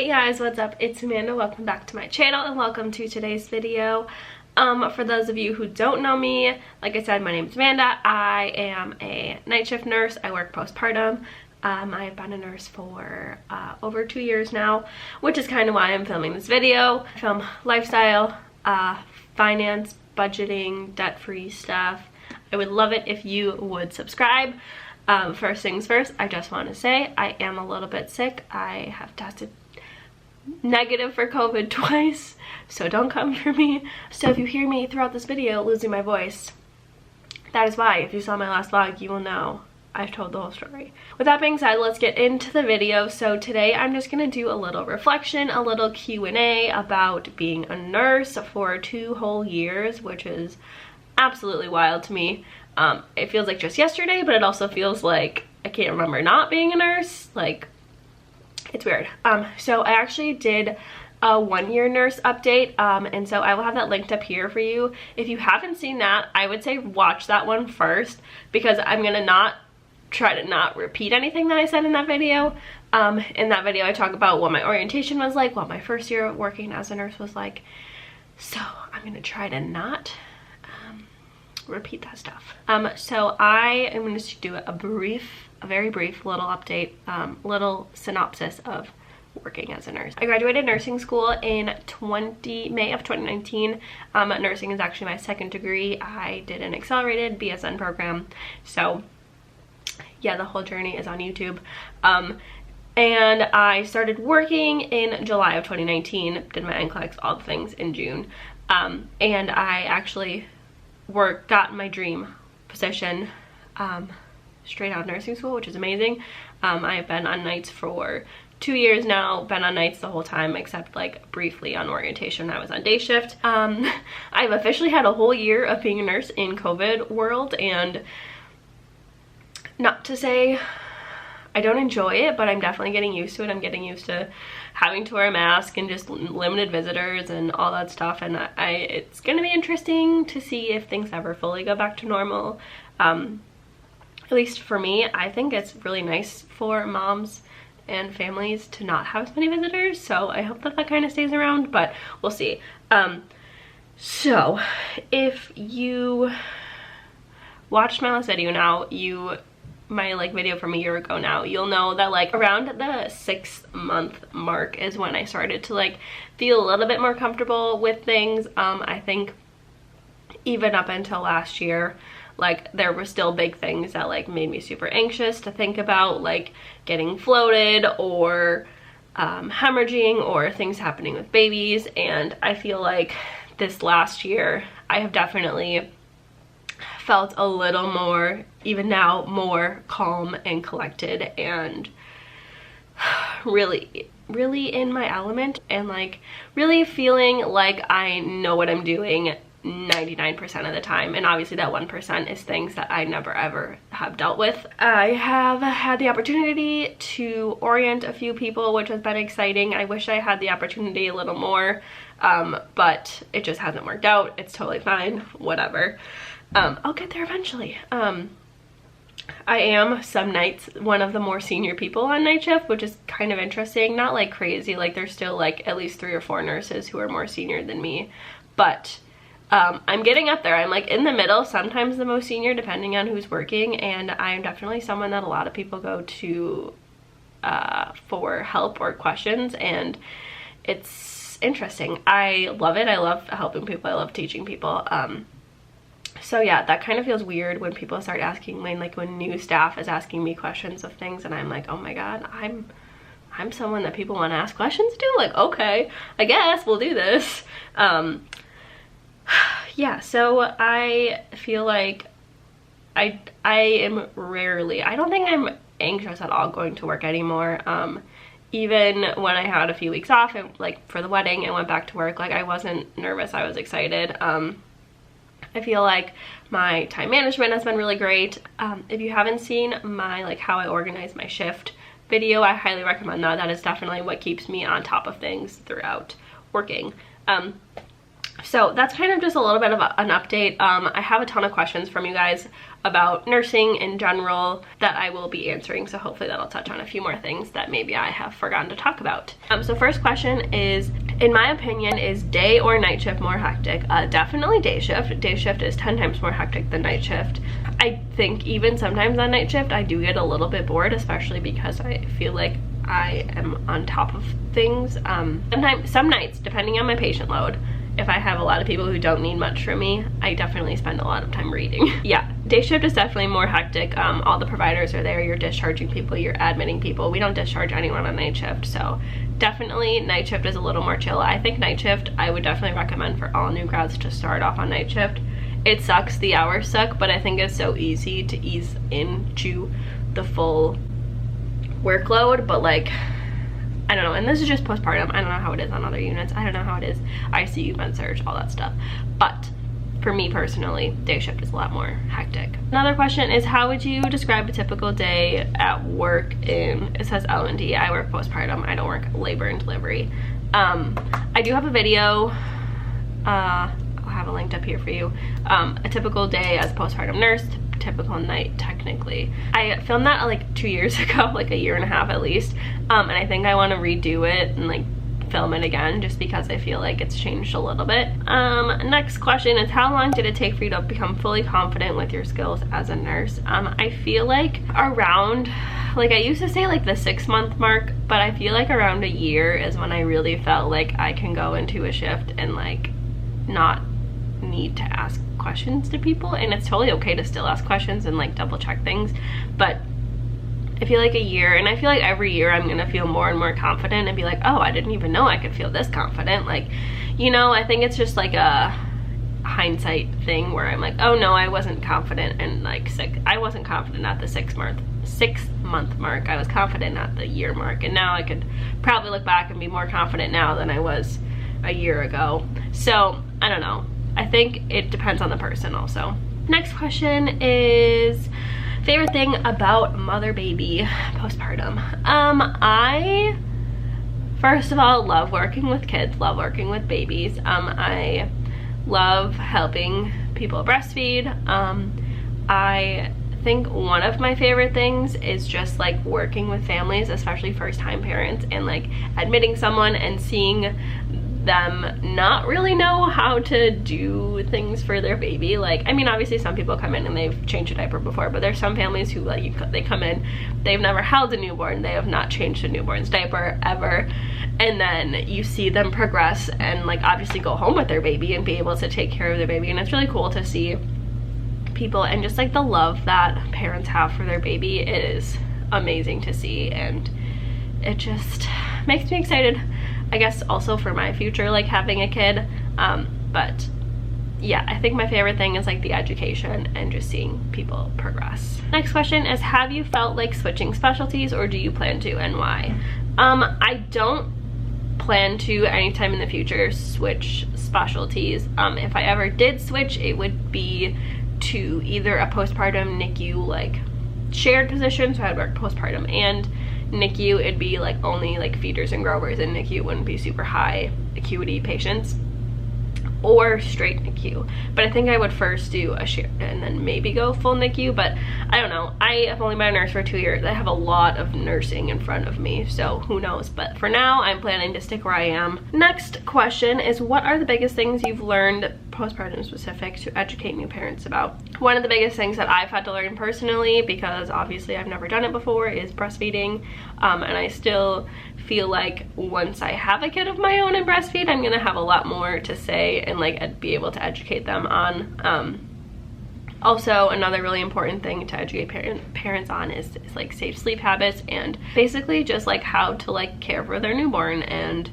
Hey guys, what's up? It's Amanda. Welcome back to my channel and welcome to today's video. For those of you who don't know me, like I said, my name is Amanda. I am a night shift nurse. I work postpartum. I've been a nurse for over 2 years now, which is kind of why I'm filming this video. I film lifestyle, finance, budgeting, debt-free stuff. I would love it if you would subscribe. First things first, I just want to say I am a little bit sick. I have tested negative for COVID twice, so don't come for me. So if you hear me throughout this video losing my voice, that is why. If you saw my last vlog, you will know I've told the whole story. With that being said, let's get into the video. So today I'm just gonna do a little reflection, a little Q&A about being a nurse for 2 whole years, which is absolutely wild to me. It feels like just yesterday, but it also feels like I can't remember not being a nurse. Like, it's weird. So I actually did a 1-year nurse update, and so I will have that linked up here for you. If you haven't seen that, I would say watch that one first, because I'm gonna try to not repeat anything that I said in that video. In that video I talk about what my orientation was like, what my first year working as a nurse was like, so I'm gonna try to not repeat that stuff. So I am going to do a very brief little update, little synopsis of working as a nurse. I graduated nursing school in May of 2019. Nursing is actually my 2nd degree. I did an accelerated BSN program. So yeah, the whole journey is on YouTube. And I started working in July of 2019, did my NCLEX, all the things in June. And I actually got my dream position straight out of nursing school, which is amazing. I've been on nights for 2 years now, been on nights the whole time except like briefly on orientation. I was on day shift. I've officially had a whole year of being a nurse in COVID world, and not to say I don't enjoy it, but I'm definitely getting used to it. I'm getting used to having to wear a mask and just limited visitors and all that stuff, and it's gonna be interesting to see if things ever fully go back to normal. At least for me, I think it's really nice for moms and families to not have as many visitors, so I hope that that kind of stays around, but we'll see. So if you watched my last video now, my video from a year ago now, you'll know that like around the 6th month mark is when I started to feel a little bit more comfortable with things. I think even up until last year, there were still big things that made me super anxious to think about, like getting floated or hemorrhaging or things happening with babies. And I feel like this last year I have definitely felt a little more, even now, more calm and collected and really in my element, and really feeling like I know what I'm doing 99% of the time. And obviously that 1% is things that I never ever have dealt with. I have had the opportunity to orient a few people, which has been exciting. I wish I had the opportunity a little more, but it just hasn't worked out. It's totally fine, whatever. I'll get there eventually. I am some nights one of the more senior people on night shift, which is kind of interesting. Not like crazy, there's still at least 3 or 4 nurses who are more senior than me, but I'm getting up there. I'm in the middle, sometimes the most senior depending on who's working, and I'm definitely someone that a lot of people go to for help or questions, and it's interesting. I love it. I love helping people. I love teaching people. So yeah, that kind of feels weird when people start asking me, when new staff is asking me questions of things, and I'm like, oh my god, I'm someone that people want to ask questions to? Okay, I guess we'll do this. Yeah, so I feel like I am rarely, I don't think I'm anxious at all going to work anymore. Even when I had a few weeks off and for the wedding and went back to work, I wasn't nervous, I was excited. I feel like my time management has been really great. If you haven't seen my how I organize my shift video, I highly recommend that. That is definitely what keeps me on top of things throughout working. So that's kind of just a little bit of an update. I have a ton of questions from you guys about nursing in general that I will be answering, so hopefully that'll touch on a few more things that maybe I have forgotten to talk about. So first question is, in my opinion, is day or night shift more hectic? Definitely day shift. Day shift is 10 times more hectic than night shift. I think even sometimes on night shift I do get a little bit bored, especially because I feel like I am on top of things. Some nights, depending on my patient load, if I have a lot of people who don't need much from me, I definitely spend a lot of time reading. Yeah, day shift is definitely more hectic. All the providers are there, you're discharging people, you're admitting people. We don't discharge anyone on night shift, so definitely night shift is a little more chill. I think night shift, I would definitely recommend for all new grads to start off on night shift. It sucks, the hours suck, but I think it's so easy to ease into the full workload, but like, I don't know, and this is just postpartum. I don't know how it is on other units. I don't know how it is ICU, med surg, all that stuff. But for me personally, day shift is a lot more hectic. Another question is, how would you describe a typical day at work in, it says L&D, I work postpartum, I don't work labor and delivery. I do have a video, I'll have it linked up here for you. A typical day as a postpartum nurse, typical night technically. I filmed that like 2 years ago, like a year and a half at least, and I think I want to redo it and like film it again just because I feel like it's changed a little bit. Next question is, how long did it take for you to become fully confident with your skills as a nurse? I feel like around, like I used to say like the 6-month mark, but I feel like around a year is when I really felt like I can go into a shift and like not need to ask questions to people, and it's totally okay to still ask questions and like double check things, but I feel like a year, and I feel like every year I'm gonna feel more and more confident and be like, oh, I didn't even know I could feel this confident. Like, you know, I think it's just like a hindsight thing where I'm like, oh no, I wasn't confident and like I wasn't confident at the 6-month mark. I was confident at the year mark, and now I could probably look back and be more confident now than I was a year ago. So I don't know, I think it depends on the person also. Next question is, favorite thing about mother baby postpartum. I first of all love working with kids, love working with babies. I love helping people breastfeed. I think one of my favorite things is just like working with families, especially first-time parents, and like admitting someone and seeing them not really know how to do things for their baby. Like, I mean, obviously some people come in and they've changed a diaper before, but there's some families who like they come in, they've never held a newborn, they have not changed a newborn's diaper ever, and then you see them progress and like obviously go home with their baby and be able to take care of their baby. And it's really cool to see people and just like the love that parents have for their baby. It is amazing to see, and it just makes me excited, I guess, also for my future, like having a kid. But yeah, I think my favorite thing is like the education and just seeing people progress. Next question is, have you felt like switching specialties, or do you plan to, and why? I don't plan to anytime in the future switch specialties. If I ever did switch, it would be to either a postpartum NICU like shared position, so I'd work postpartum and NICU. It'd be like only like feeders and growers, and NICU wouldn't be super high acuity patients, or straight NICU. But I think I would first do a share and then maybe go full NICU, but I don't know. I have only been a nurse for 2 years. I have a lot of nursing in front of me, so who knows. But for now, I'm planning to stick where I am. Next question is, what are the biggest things you've learned postpartum specific to educate new parents about? One of the biggest things that I've had to learn personally, because obviously I've never done it before, is breastfeeding. And I still feel like once I have a kid of my own and breastfeed, I'm gonna have a lot more to say and like be able to educate them on. Also, another really important thing to educate parents on is like safe sleep habits, and basically just like how to like care for their newborn and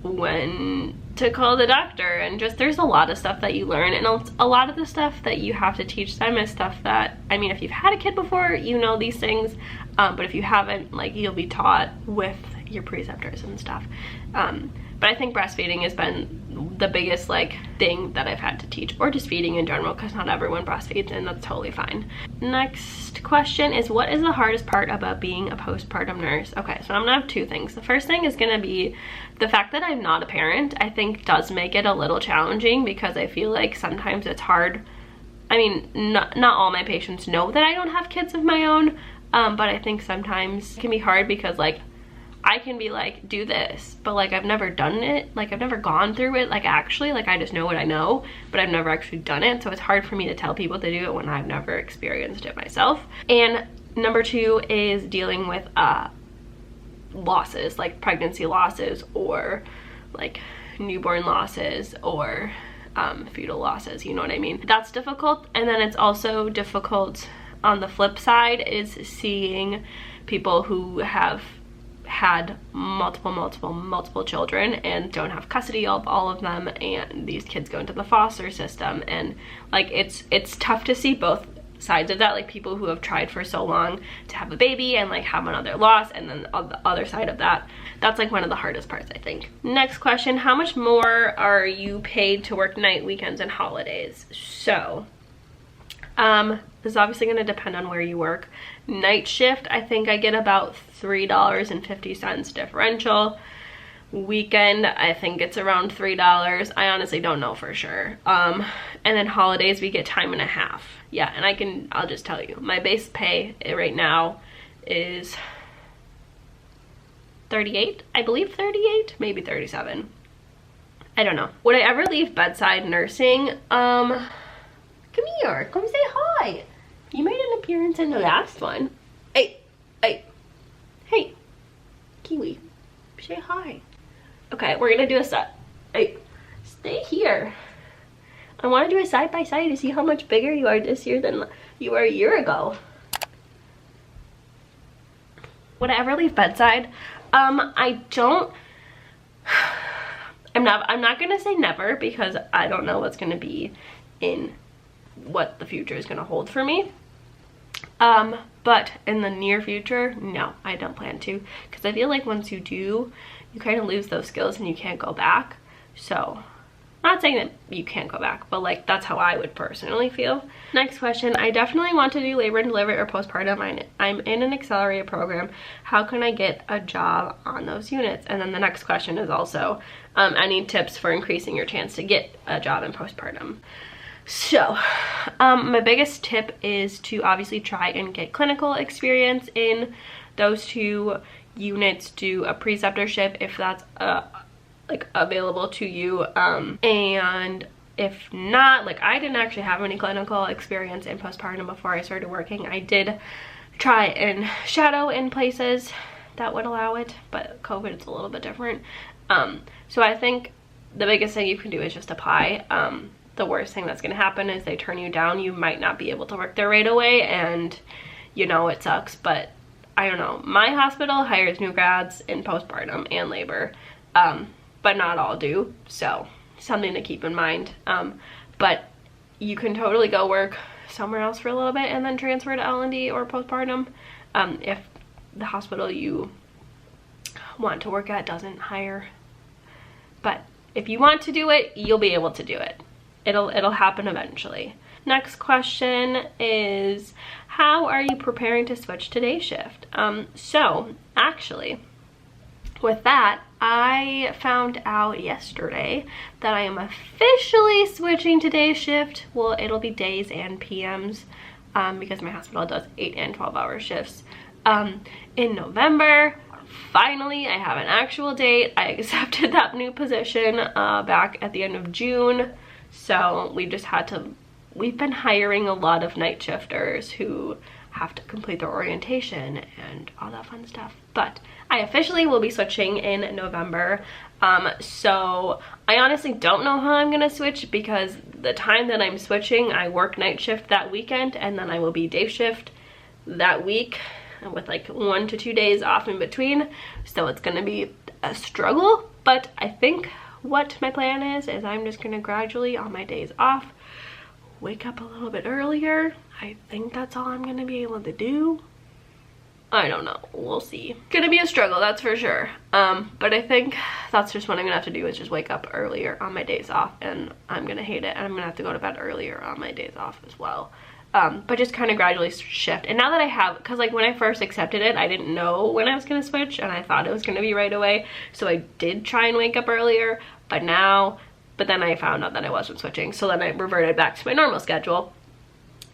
when to call the doctor, and just there's a lot of stuff that you learn, and a lot of the stuff that you have to teach them is stuff that, I mean, if you've had a kid before, you know these things, but if you haven't, like, you'll be taught with your preceptors and stuff. But But I think breastfeeding has been the biggest like thing that I've had to teach, or just feeding in general, because not everyone breastfeeds, and that's totally fine. Next question is, what is the hardest part about being a postpartum nurse? Okay, so I'm gonna have two things. The first thing is gonna be the fact that I'm not a parent. I think does make it a little challenging, because I feel like sometimes it's hard. I mean, not all my patients know that I don't have kids of my own, but I think sometimes it can be hard because like I can be like, do this, but like I've never done it, like I've never gone through it, like actually, like I just know what I know, but I've never actually done it. So it's hard for me to tell people to do it when I've never experienced it myself. And number two is dealing with losses, like pregnancy losses, or like newborn losses, or fetal losses, you know what I mean? That's difficult. And then it's also difficult on the flip side is seeing people who have had multiple children and don't have custody of all of them, and these kids go into the foster system, and like it's tough to see both sides of that, like people who have tried for so long to have a baby and like have another loss, and then on the other side of that, that's like one of the hardest parts, I think. Next question, how much more are you paid to work night, weekends, and holidays? So this is obviously going to depend on where you work. Night shift, I think I get about $3.50 differential. Weekend, I think it's around $3. I honestly don't know for sure. And then holidays, we get time and a half. Yeah, and I'll just tell you, my base pay right now is 38, I believe 38, maybe 37. I don't know. Would I ever leave bedside nursing? Come here, come say hi. You made an appearance in the last one. Hey, Kiwi, say hi. Okay, we're gonna do a set. Hey, stay here. I wanna do a side by side to see how much bigger you are this year than you were a year ago. Would I ever leave bedside? I don't. I'm not gonna say never, because I don't know what's gonna be in what the future is gonna hold for me. But in the near future, no, I don't plan to, because I feel like once you do, you kind of lose those skills and you can't go back. So not saying that you can't go back, but like that's how I would personally feel. Next question, I definitely want to do labor and delivery or postpartum. I'm in an accelerated program. How can I get a job on those units? And then the next question is also any tips for increasing your chance to get a job in postpartum. So my biggest tip is to obviously try and get clinical experience in those two units. Do a preceptorship if that's like available to you, and if not, like I didn't actually have any clinical experience in postpartum before I started working. I did try and shadow in places that would allow it, but COVID is a little bit different. So I think the biggest thing you can do is just apply. The worst thing that's going to happen is they turn you down. You might not be able to work there right away, and you know, it sucks, but I don't know. My hospital hires new grads in postpartum and labor, but not all do, so something to keep in mind. But you can totally go work somewhere else for a little bit and then transfer to L&D or postpartum if the hospital you want to work at doesn't hire. But if you want to do it, you'll be able to do it. It'll happen eventually. Next question is, how are you preparing to switch to day shift? So actually, with that, I found out yesterday that I am officially switching to day shift. Well, it'll be days and PMs because my hospital does 8 and 12-hour shifts. In November, finally, I have an actual date. I accepted that new position back at the end of June. So we've been hiring a lot of night shifters who have to complete their orientation and all that fun stuff. But I officially will be switching in November. So I honestly don't know how I'm gonna switch, because the time that I'm switching, I work night shift that weekend, and then I will be day shift that week with like 1 to 2 days off in between. So it's gonna be a struggle, but I think what my plan is I'm just gonna gradually, on my days off, wake up a little bit earlier. I think that's all I'm gonna be able to do. I don't know, we'll see. Gonna be a struggle, that's for sure. But I think that's just what I'm gonna have to do, is just wake up earlier on my days off, and I'm gonna hate it, and I'm gonna have to go to bed earlier on my days off as well. But just kind of gradually shift. And now that I have, because like when I first accepted it, I didn't know when I was gonna switch, and I thought it was gonna be right away, so I did try and wake up earlier, but then I found out that I wasn't switching, so then I reverted back to my normal schedule.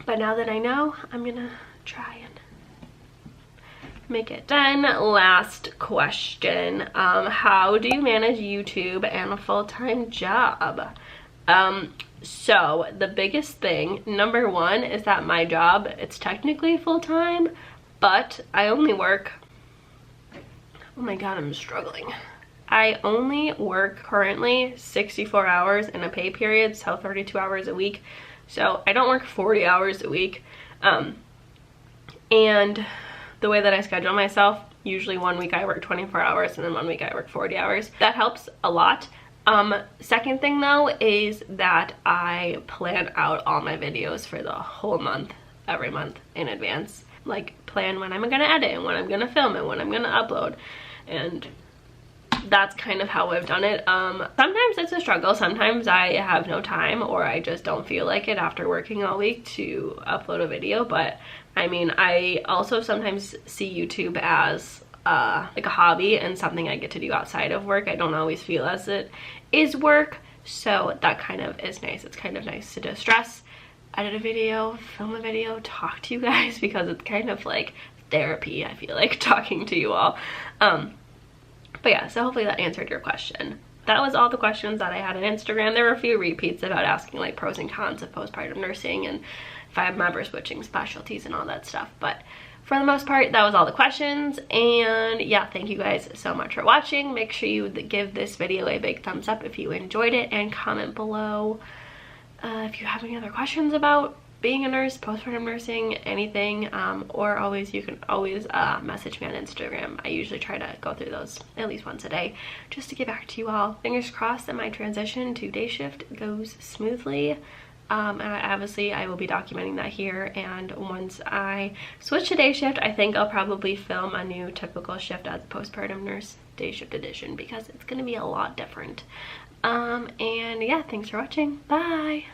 But now that I know, I'm gonna try and make it done. Last question. How do you manage YouTube and a full-time job? So the biggest thing, number one, is that my job, it's technically full-time, but I only work, oh my god, I'm struggling. I only work currently 64 hours in a pay period, so 32 hours a week. So I don't work 40 hours a week. And the way that I schedule myself, usually 1 week I work 24 hours and then 1 week I work 40 hours. That helps a lot. Second thing though is that I plan out all my videos for the whole month, every month in advance. Like plan when I'm gonna edit and when I'm gonna film and when I'm gonna upload. And that's kind of how I've done it. Sometimes it's a struggle. Sometimes I have no time, or I just don't feel like it after working all week to upload a video. But I mean, I also sometimes see YouTube as like a hobby and something I get to do outside of work. I don't always feel as it is work, so that kind of is nice. It's kind of nice to distress, edit a video, film a video, talk to you guys, because it's kind of like therapy, I feel like, talking to you all. But yeah, so hopefully that answered your question. That was all the questions that I had on Instagram. There were a few repeats about asking like pros and cons of postpartum nursing and if I have ever switching specialties and all that stuff. But for the most part, that was all the questions. And yeah, thank you guys so much for watching. Make sure you give this video a big thumbs up if you enjoyed it, and comment below if you have any other questions about being a nurse, postpartum nursing, anything, or you can always message me on Instagram. I usually try to go through those at least once a day just to get back to you all. Fingers crossed that my transition to day shift goes smoothly. And obviously I will be documenting that here, and once I switch to day shift, I think I'll probably film a new typical shift as a postpartum nurse day shift edition, because it's going to be a lot different. And yeah, thanks for watching. Bye!